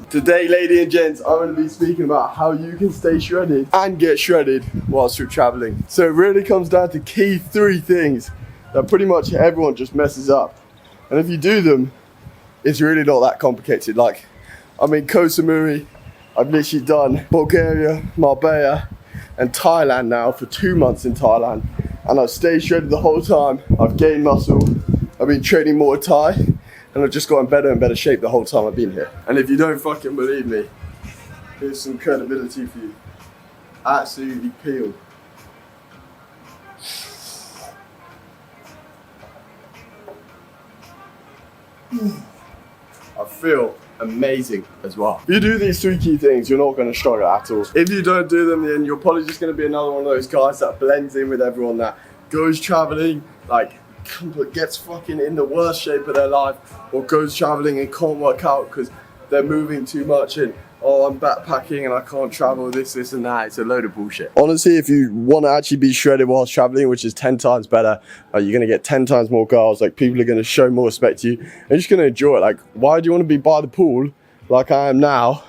Today, ladies and gents, I'm going to be speaking about how you can stay shredded and get shredded whilst you're traveling. So it really comes down to key 3 things that pretty much everyone just messes up. And if you do them, it's really not that complicated. Like, I'm in Koh Samui, I've literally done Bulgaria, Marbella, and Thailand now for 2 months in Thailand. And I've stayed shredded the whole time. I've gained muscle, I've been training Muay Thai, and I've just gotten better and better shape the whole time I've been here. And if you don't fucking believe me, here's some credibility for you. Absolutely peeled. I feel amazing as well. If you do these 3 key things, you're not going to struggle at all. If you don't do them, then you're probably just going to be another one of those guys that blends in with everyone, that goes traveling, like gets fucking in the worst shape of their life, or goes traveling and can't work out because they're moving too much and, oh, I'm backpacking and I can't travel, this and that. It's a load of bullshit. Honestly, if you want to actually be shredded whilst traveling, which is 10 times better, you're going to get 10 times more girls, like people are going to show more respect to you, and you're just going to enjoy it. Like, why do you want to be by the pool like I am now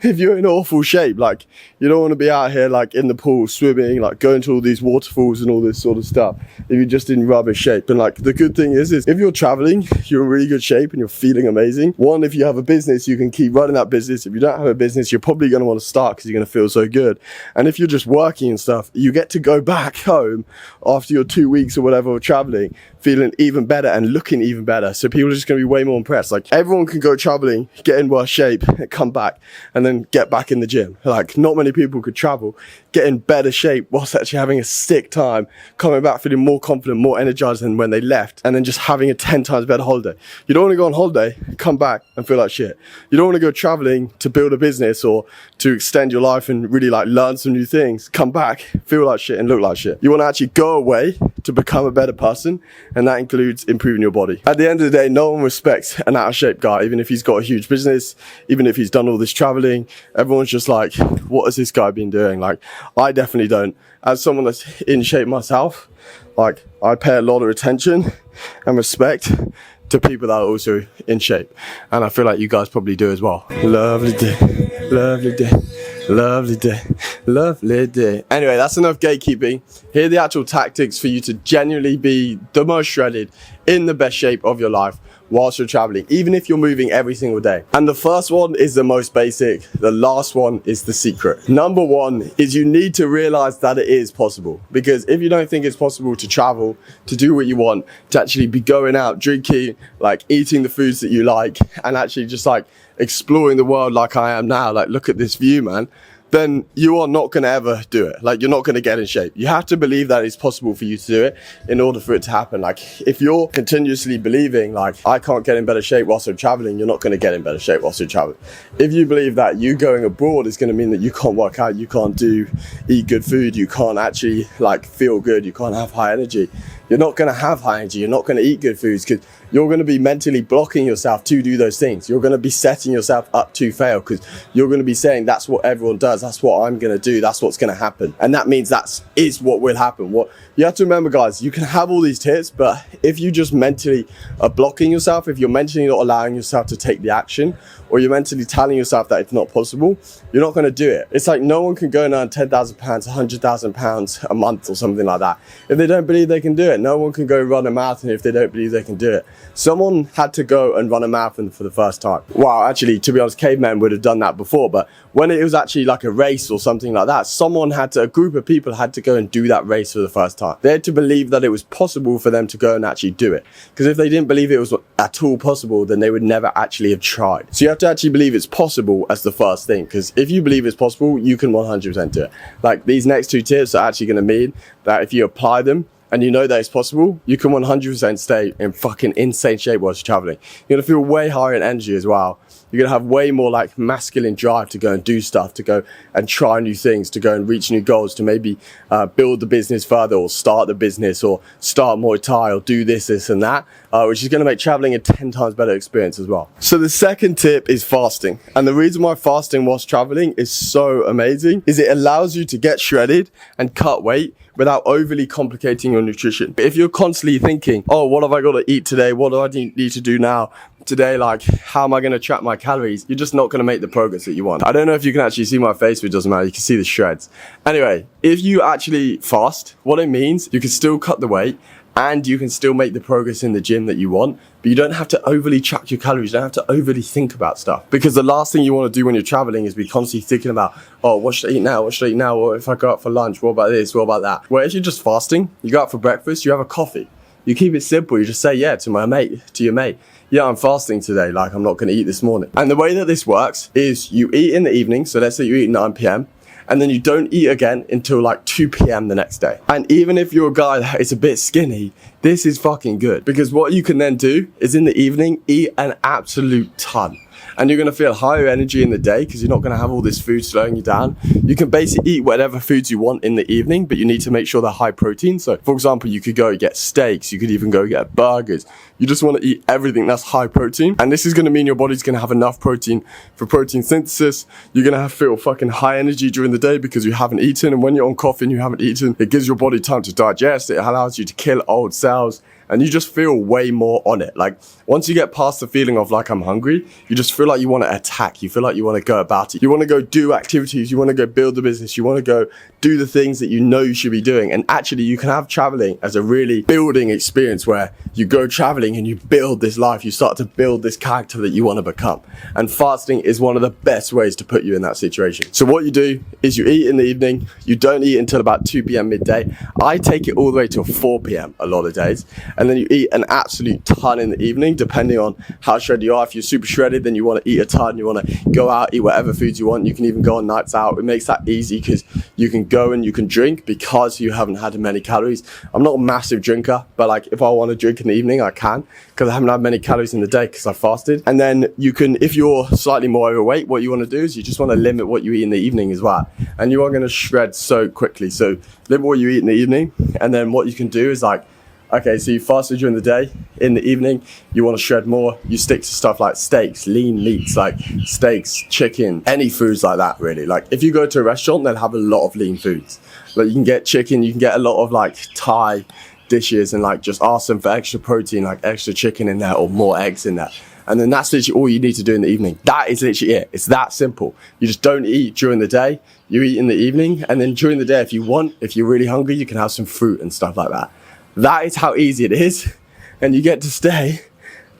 if you're in awful shape? Like, you don't want to be out here like in the pool swimming, like going to all these waterfalls and all this sort of stuff if you're just in rubbish shape. And like, the good thing is if you're traveling, you're in really good shape and you're feeling amazing. One, if you have a business, you can keep running that business. If you don't have a business, you're probably going to want to start because you're going to feel so good. And if you're just working and stuff, you get to go back home after your 2 weeks or whatever of traveling feeling even better and looking even better. So people are just going to be way more impressed. Like, everyone can go traveling, get in worse shape, come back, and then get back in the gym. Like, not many people could travel, get in better shape whilst actually having a sick time, coming back feeling more confident, more energized than when they left, and then just having a 10 times better holiday. You don't want to go on holiday, come back and feel like shit. You don't want to go traveling to build a business or to extend your life and really like learn some new things, come back, feel like shit and look like shit. You want to actually go away to become a better person, and that includes improving your body. At the end of the day, no one respects an out of shape guy, even if he's got a huge business, even if he's done all this traveling. Everyone's just like, what has this guy been doing? Like, I definitely don't. As someone that's in shape myself, like, I pay a lot of attention and respect to people that are also in shape, and I feel like you guys probably do as well. Lovely day, lovely day, lovely day, lovely day. Anyway, that's enough gatekeeping. Here are the actual tactics for you to genuinely be the most shredded, in the best shape of your life whilst you're traveling, even if you're moving every single day. And the first one is the most basic. The last one is the secret. Number 1 is you need to realize that it is possible. Because if you don't think it's possible to travel, to do what you want, to actually be going out, drinking, like eating the foods that you like, and actually just like exploring the world like I am now, like look at this view, man, then you are not going to ever do it. Like, you're not going to get in shape. You have to believe that it's possible for you to do it in order for it to happen. Like, if you're continuously believing like, I can't get in better shape whilst I'm traveling, you're not going to get in better shape whilst you're traveling. If you believe that you going abroad is going to mean that you can't work out, you can't eat good food, you can't actually like feel good, you can't have high energy, you're not going to have high energy, you're not going to eat good foods, because you're going to be mentally blocking yourself to do those things. You're going to be setting yourself up to fail, because you're going to be saying, that's what everyone does, that's what I'm going to do, that's what's going to happen. And that means that is what will happen. What you have to remember, guys, you can have all these tips, but if you just mentally are blocking yourself, if you're mentally not allowing yourself to take the action, or you're mentally telling yourself that it's not possible, you're not going to do it. It's like no one can go and earn £10,000, £100,000 a month or something like that if they don't believe they can do it. No one can go run a marathon if they don't believe they can do it. Someone had to go and run a marathon for the first time. Wow, actually, to be honest, cavemen would have done that before, but when it was actually like a race or something like that, a group of people had to go and do that race for the first time. They had to believe that it was possible for them to go and actually do it. Because if they didn't believe it was at all possible, then they would never actually have tried. So you have to actually believe it's possible as the first thing, because if you believe it's possible, you can 100% do it. Like, these next 2 tips are actually going to mean that if you apply them, and you know that it's possible, you can 100% stay in fucking insane shape whilst you're traveling. You're gonna feel way higher in energy as well. You're gonna have way more like masculine drive to go and do stuff, to go and try new things, to go and reach new goals, to maybe build the business further, or start the business, or start Muay Thai, or do this and that, which is gonna make traveling a 10 times better experience as well. So the second tip is fasting. And the reason why fasting whilst traveling is so amazing is it allows you to get shredded and cut weight without overly complicating your nutrition. If you're constantly thinking, oh, what have I got to eat today? What do I need to do now? today, like, how am I going to track my calories? You're just not going to make the progress that you want. I don't know if you can actually see my face, but it doesn't matter. You can see the shreds. Anyway, if you actually fast, what it means, you can still cut the weight and you can still make the progress in the gym that you want, but you don't have to overly track your calories. You don't have to overly think about stuff, because the last thing you want to do when you're traveling is be constantly thinking about, oh, what should I eat now? What should I eat now? Or if I go out for lunch, what about this? What about that? Where if you're just fasting, you go out for breakfast, you have a coffee. You keep it simple. You just say, yeah, to your mate, yeah, I'm fasting today. Like, I'm not going to eat this morning. And the way that this works is you eat in the evening. So let's say you eat 9 p.m. and then you don't eat again until like 2 p.m. the next day. And even if you're a guy that is a bit skinny, this is fucking good, because what you can then do is in the evening, eat an absolute ton. And you're going to feel higher energy in the day because you're not going to have all this food slowing you down. You can basically eat whatever foods you want in the evening, but you need to make sure they're high protein. So, for example, you could go get steaks. You could even go get burgers. You just want to eat everything that's high protein. And this is going to mean your body's going to have enough protein for protein synthesis. You're going to feel fucking high energy during the day because you haven't eaten. And when you're on coffee and you haven't eaten, it gives your body time to digest. It allows you to kill old cells. And you just feel way more on it. Like, once you get past the feeling of like, I'm hungry, you just feel like you want to attack. You feel like you want to go about it. You want to go do activities. You want to go build the business. You want to go do the things that you know you should be doing. And actually, you can have traveling as a really building experience where you go traveling and you build this life. You start to build this character that you want to become. And fasting is one of the best ways to put you in that situation. So what you do is you eat in the evening. You don't eat until about 2 p.m. midday. I take it all the way till 4 p.m. a lot of days. And then you eat an absolute ton in the evening, depending on how shredded you are. If you're super shredded, then you want to eat a ton. You want to go out, eat whatever foods you want. You can even go on nights out. It makes that easy because you can go and you can drink because you haven't had many calories. I'm not a massive drinker, but like if I want to drink in the evening, I can, because I haven't had many calories in the day because I fasted. And then you can, if you're slightly more overweight, what you want to do is you just want to limit what you eat in the evening as well. And you are going to shred so quickly. So limit what you eat in the evening. And then what you can do is like, okay, so you fasted during the day. In the evening, you want to shred more. You stick to stuff like steaks, lean meats, like steaks, chicken, any foods like that, really. Like if you go to a restaurant, they'll have a lot of lean foods. Like you can get chicken, you can get a lot of like Thai dishes and like just ask them for extra protein, like extra chicken in there or more eggs in there. And then that's literally all you need to do in the evening. That is literally it. It's that simple. You just don't eat during the day. You eat in the evening. And then during the day, if you want, if you're really hungry, you can have some fruit and stuff like that. That is how easy it is, and you get to stay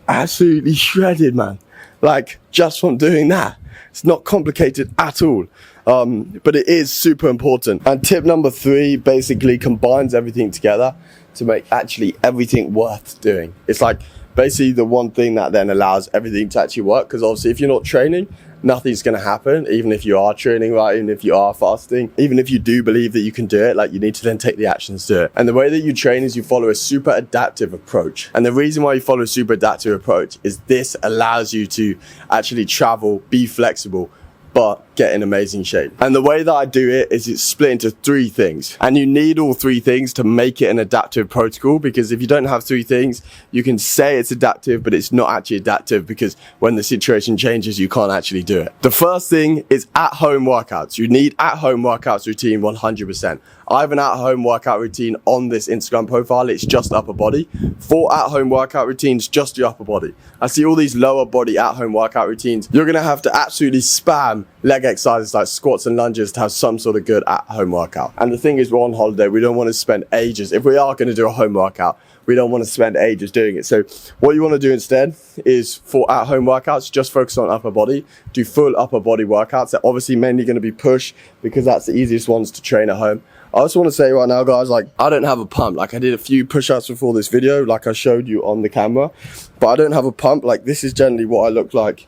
absolutely shredded, man. Like, just from doing that. It's not complicated at all, but it is super important. And tip number 3 basically combines everything together to make actually everything worth doing. It's like basically the one thing that then allows everything to actually work, because obviously if you're not training, nothing's going to happen. Even if you are training, right? Even if you are fasting, even if you do believe that you can do it, like you need to then take the actions to it. And the way that you train is you follow a super adaptive approach. And the reason why you follow a super adaptive approach is this allows you to actually travel, be flexible, but get in amazing shape. And the way that I do it is it's split into 3 things. And you need all 3 things to make it an adaptive protocol, because if you don't have 3 things, you can say it's adaptive, but it's not actually adaptive, because when the situation changes, you can't actually do it. The first thing is at-home workouts. You need at-home workouts routine 100%. I have an at-home workout routine on this Instagram profile. It's just upper body. 4 at-home workout routines, just your upper body. I see all these lower body at-home workout routines. You're gonna have to absolutely spam leg exercises like squats and lunges to have some sort of good at-home workout. And the thing is, we're on holiday. We don't want to spend ages. If we are gonna do a home workout, we don't want to spend ages doing it. So what you want to do instead is, for at-home workouts, just focus on upper body. Do full upper body workouts. They're obviously mainly going to be push, because that's the easiest ones to train at home. I also want to say right now, guys, like, I don't have a pump. Like, I did a few push-ups before this video, like I showed you on the camera, but I don't have a pump. Like, this is generally what I look like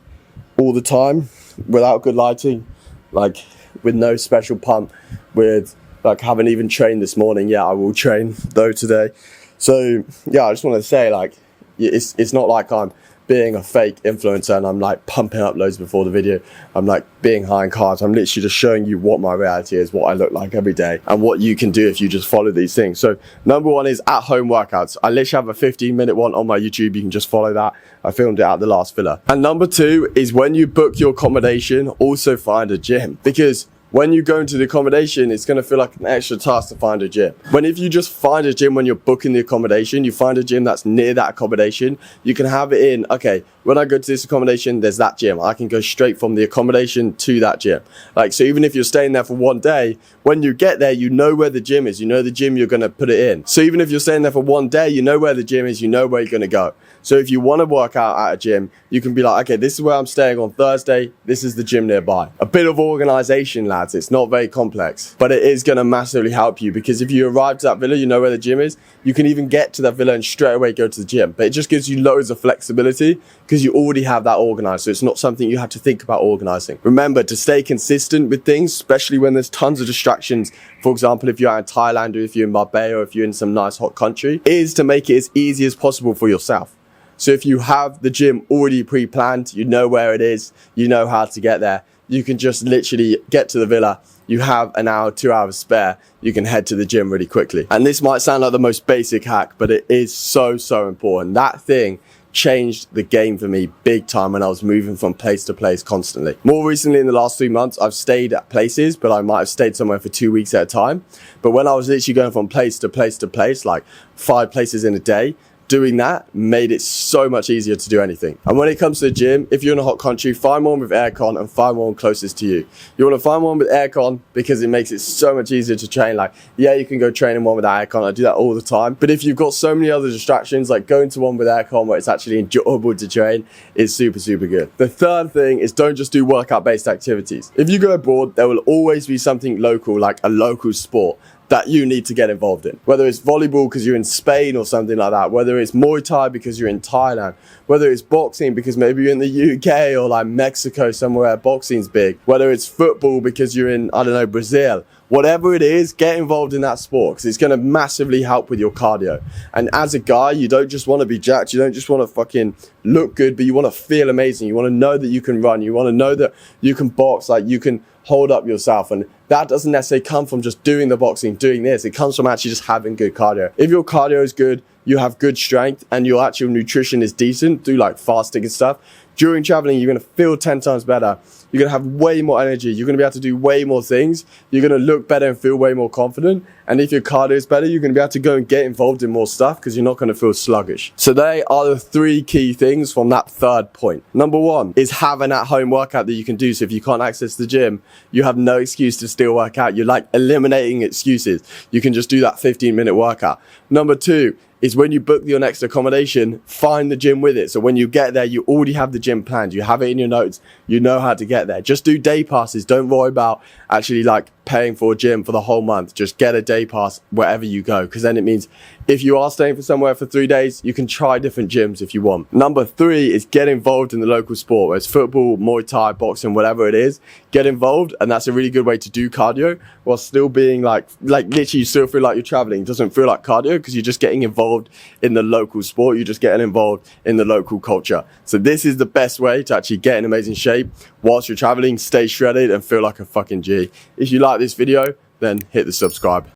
all the time, without good lighting, like with no special pump, with like, haven't even trained this morning. Yeah, I will train though today. So yeah, I just want to say, like, it's not like I'm being a fake influencer and I'm like pumping up loads before the video. I'm like being high in carbs. I'm literally just showing you what my reality is, what I look like every day, and what you can do if you just follow these things. So number 1 is at-home workouts. I literally have a 15-minute one on my YouTube. You can just follow that. I filmed it at the last filler. And number 2 is, when you book your accommodation, also find a gym, because when you go into the accommodation, it's going to feel like an extra task to find a gym. When if you just find a gym when you're booking the accommodation, you find a gym that's near that accommodation, you can have it in, okay, when I go to this accommodation, there's that gym. I can go straight from the accommodation to that gym. Like, so even if you're staying there for one day, when you get there, you know where the gym is. You know the gym you're going to put it in. So even if you're staying there for one day, you know where the gym is. You know where you're going to go. So if you want to work out at a gym, you can be like, okay, this is where I'm staying on Thursday. This is the gym nearby. A bit of organization, lads. It's not very complex, but it is going to massively help you, because if you arrive to that villa, you know where the gym is. You can even get to that villa and straight away go to the gym. But it just gives you loads of flexibility because you already have that organized. So it's not something you have to think about organizing. Remember to stay consistent with things, especially when there's tons of distractions. For example, if you're in Thailand, or if you're in Marbella, or if you're in some nice hot country, is to make it as easy as possible for yourself. So if you have the gym already pre-planned, you know where it is, you know how to get there, you can just literally get to the villa. You have an hour, 2 hours spare. You can head to the gym really quickly. And this might sound like the most basic hack, but it is so, so important. That thing changed the game for me big time when I was moving from place to place constantly. More recently, in the last 3 months, I've stayed at places, but I might have stayed somewhere for 2 weeks at a time. But when I was literally going from place to place to place, like 5 places in a day, doing that made it so much easier to do anything. And when it comes to the gym, if you're in a hot country, find one with aircon and find one closest to you. You want to find one with aircon because it makes it so much easier to train. Like, yeah, you can go train in one without aircon. I do that all the time. But if you've got so many other distractions, like going to one with aircon where it's actually enjoyable to train is super, super good. The third thing is don't just do workout-based activities. If you go abroad, there will always be something local, like a local sport, that you need to get involved in. Whether it's volleyball because you're in Spain or something like that, whether it's Muay Thai because you're in Thailand, whether it's boxing because maybe you're in the UK or like Mexico, somewhere where boxing's big, whether it's football because you're in, I don't know, Brazil, whatever it is, get involved in that sport because it's going to massively help with your cardio. And as a guy, you don't just want to be jacked, you don't just want to fucking look good, but you want to feel amazing. You want to know that you can run, you want to know that you can box, like you can hold up yourself. And that doesn't necessarily come from just doing the boxing, doing this. It comes from actually just having good cardio. If your cardio is good, you have good strength, and your actual nutrition is decent, do like fasting and stuff, during traveling, you're going to feel 10 times better. You're going to have way more energy. You're going to be able to do way more things. You're going to look better and feel way more confident. And if your cardio is better, you're going to be able to go and get involved in more stuff because you're not going to feel sluggish. So they are the 3 key things from that third point. Number 1 is have an at-home workout that you can do. So if you can't access the gym, you have no excuse to still work out. You're like eliminating excuses. You can just do that 15-minute workout. Number 2 is when you book your next accommodation, find the gym with it. So when you get there, you already have the gym planned. You have it in your notes. You know how to get there. Just do day passes. Don't worry about actually like paying for a gym for the whole month. Just get a day pass wherever you go, because then it means if you are staying for somewhere for 3 days, you can try different gyms if you want. Number 3 is get involved in the local sport, whether it's football, Muay Thai, boxing, whatever it is. Get involved, and that's a really good way to do cardio while still being like literally you still feel like you're traveling. It doesn't feel like cardio because you're just getting involved in the local sport. You're just getting involved in the local culture. So this is the best way to actually get in amazing shape whilst you're traveling, stay shredded and feel like a fucking G. If you like this video, then hit the subscribe.